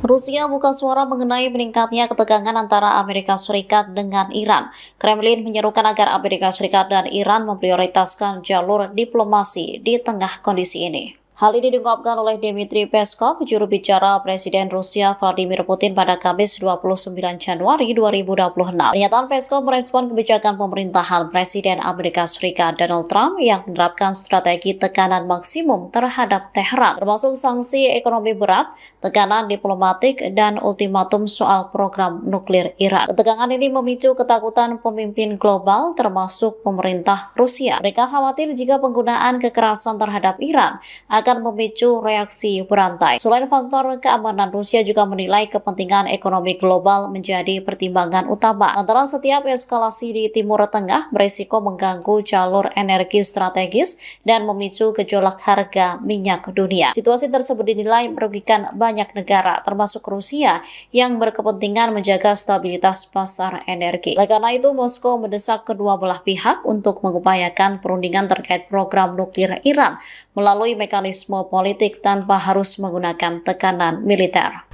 Rusia buka suara mengenai meningkatnya ketegangan antara Amerika Serikat dengan Iran. Kremlin menyerukan agar Amerika Serikat dan Iran memprioritaskan jalur diplomasi di tengah kondisi ini. Hal ini diungkapkan oleh Dmitry Peskov, juru bicara Presiden Rusia Vladimir Putin pada Kamis 29 Januari 2026. Pernyataan Peskov merespon kebijakan pemerintahan Presiden Amerika Serikat Donald Trump yang menerapkan strategi tekanan maksimum terhadap Teheran, termasuk sanksi ekonomi berat, tekanan diplomatik, dan ultimatum soal program nuklir Iran. Ketegangan ini memicu ketakutan pemimpin global termasuk pemerintah Rusia. Mereka khawatir jika penggunaan kekerasan terhadap Iran akan memicu reaksi berantai. Selain faktor keamanan, Rusia juga menilai kepentingan ekonomi global menjadi pertimbangan utama. Antara setiap eskalasi di Timur Tengah berisiko mengganggu jalur energi strategis dan memicu gejolak harga minyak dunia. Situasi tersebut dinilai merugikan banyak negara, termasuk Rusia, yang berkepentingan menjaga stabilitas pasar energi. Oleh karena itu, Moskow mendesak kedua belah pihak untuk mengupayakan perundingan terkait program nuklir Iran melalui mekanisme politik tanpa harus menggunakan tekanan militer.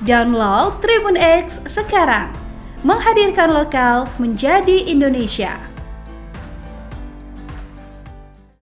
Download Tribun X sekarang, menghadirkan lokal menjadi Indonesia.